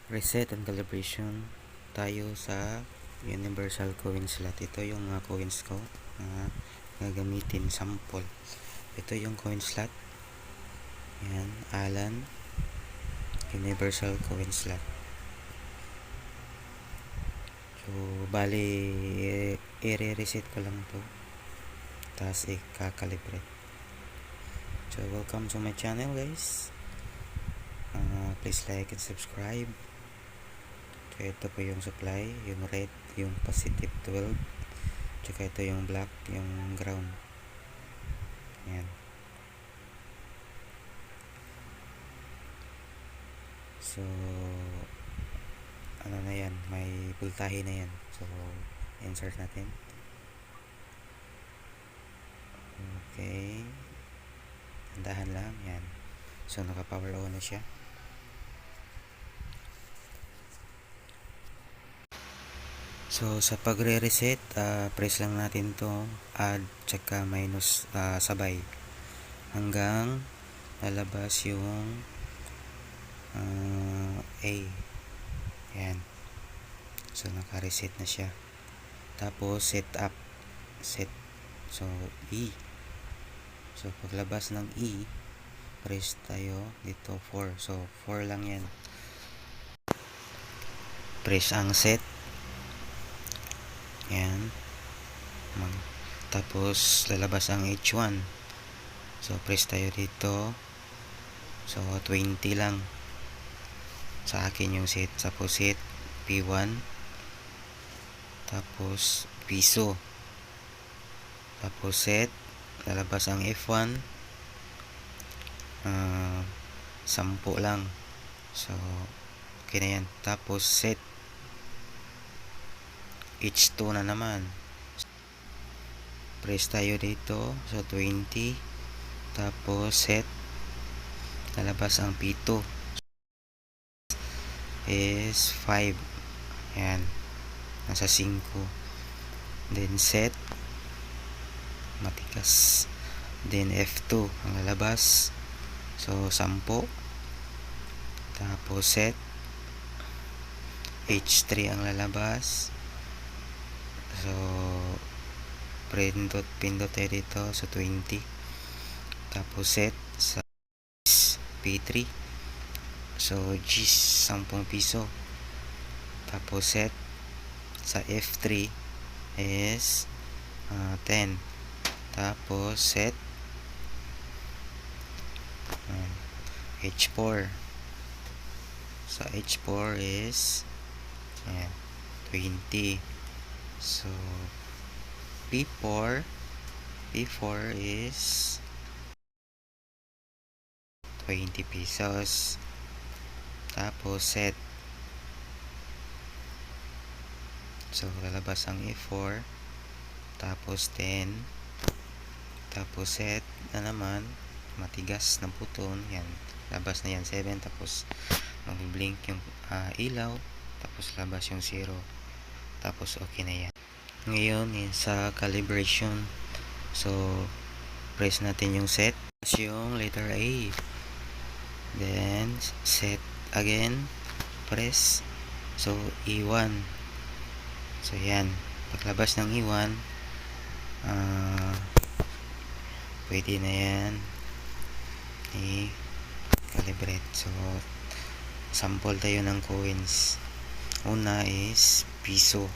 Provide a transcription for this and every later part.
Reset and calibration tayo sa universal coin slot. Ito yung mga coins ko na gagamitin sample. Ito yung coin slot. Yan, Alan universal coin slot. So bali i-reset ko lang to, tapos i-calibrate. So welcome to my channel, guys. Please like and subscribe. So ito po yung supply, yung red, yung positive 12, tsaka ito yung black, yung ground. Yan. So ano na yan, may voltahe na yan. So insert natin. Okay, tandahan lang yan. So naka power on na siya. So sa pagre-reset, press lang natin to add tsaka minus sabay hanggang lalabas yung A. Yan. So naka-reset na siya. Tapos set. So E. So paglabas ng E, press tayo dito 4. So 4 lang yan. Press ang set. Yan. Tapos lalabas ang H1. So press tayo dito. So 20 lang. Sa akin yung set. Tapos set P1. Tapos piso. Tapos set. Lalabas ang F1. 10 lang. So okay na yan. Tapos set H2 na naman. Press tayo dito. So 20. Tapos set. Lalabas ang P2 is 5. Yan. Nasa 5. Then set. Matikas. Then F2 ang lalabas. So 10. Tapos set. H3 ang lalabas. So pindot tayo dito sa 20. Tapos set sa P3. So G 10 piso. Tapos set sa F3 is 10. Tapos set H4. Sa H4 is 20. So P4 is 20 pesos. Tapos set. So lalabas ang E4. Tapos 10. Tapos set na naman. Matigas ng puton. Yan. Labas na yan 7. Tapos mag-blink yung ilaw. Tapos labas yung 0. Tapos okay na yan. Ngayon sa calibration. So press natin yung set. Yung letter A. Then set again. Press. So E1. So yan. Paglabas ng E1, pwede na yan i-calibrate. So sample tayo ng coins. Una is piso.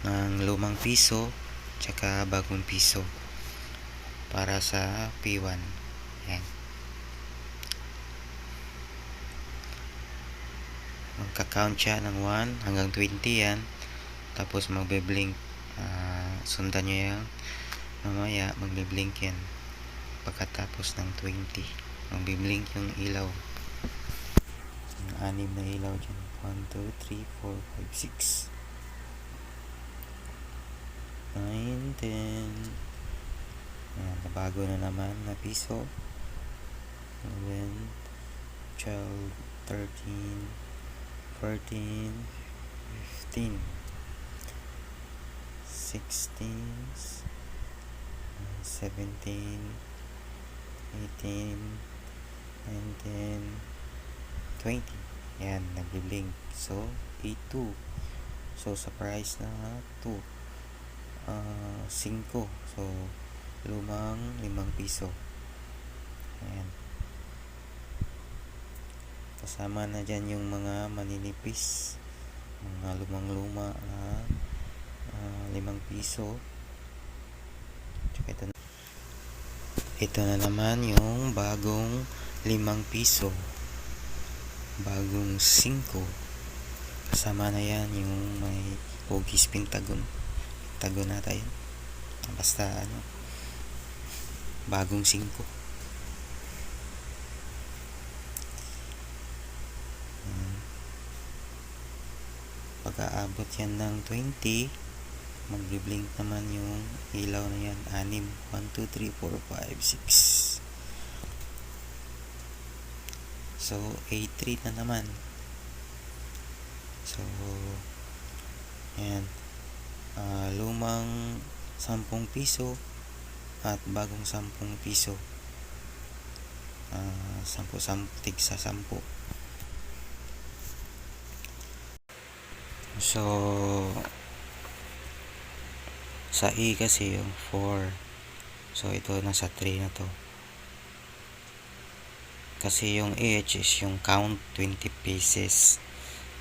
Ng lumang piso tsaka bagong piso para sa P1. Yan. Magka-count siya ng 1 hanggang 20 yan. Tapos magbe-blink. Sundan nyo yan. Mamaya magbe-blink yan. Pagkatapos ng 20, magbe-blink yung ilaw. Yung 6 na ilaw dyan. 1, 2, 3, 4, 5, 6, 9, 10. Ayan, nabago na naman na piso. 11, 12, 13, 14, 15, 16, 17, 18, and then 20. Yan, nagbi-blink. So, 82. So, sa price na 2, 5. So, lumang 5 piso. Ayan. Kasama na dyan yung mga maninipis. Mga lumang-luma na 5 piso. Tsaka ito na naman yung bagong 5 piso. Bagong 5. Kasama na yan yung may hugis Pentagon. Pentagon nata yan. Basta bagong 5. Pag-aabot yan ng 20, magbi-blink naman yung ilaw na yan. 6. 1, 2, 3, 4, 5, 6. So, A3 na naman. So, yan. Lumang 10 piso at bagong 10 piso. 10 tig sa 10. So, sa E kasi yung 4. So, ito nasa 3 na to. Kasi yung H is yung count 20 pieces.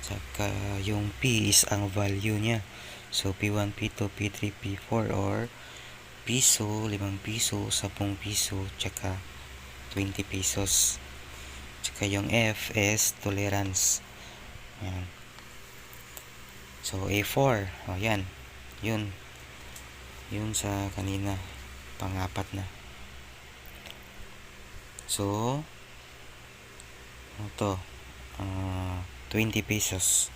Saka yung P is ang value niya. So, P1, P2, P3, P4 or piso, 5 piso, 10 piso, tsaka 20 pesos. Tsaka yung F is tolerance. Ayan. So, A4. O, yan. Yun. Yun sa kanina. Pang-apat na. So, ito. 20 pesos.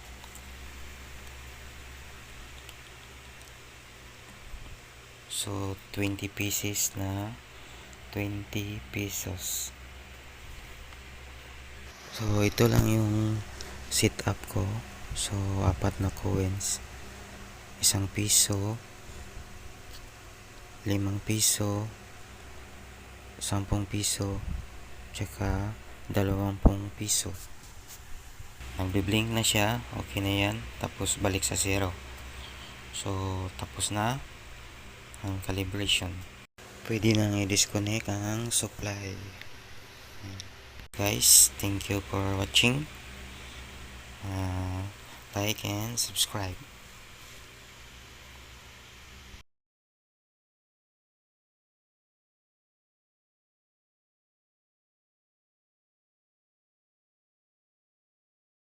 So, 20 pieces na 20 pesos. So, ito lang yung setup ko. So, 4 na coins. 1 piso, 5 piso, 10 piso, tsaka 20 piso. Nagbi-blink na siya. Okay na yan. Tapos, balik sa 0. So, tapos na ang calibration. Pwede nang i-disconnect ang supply. Guys, thank you for watching. Like and subscribe.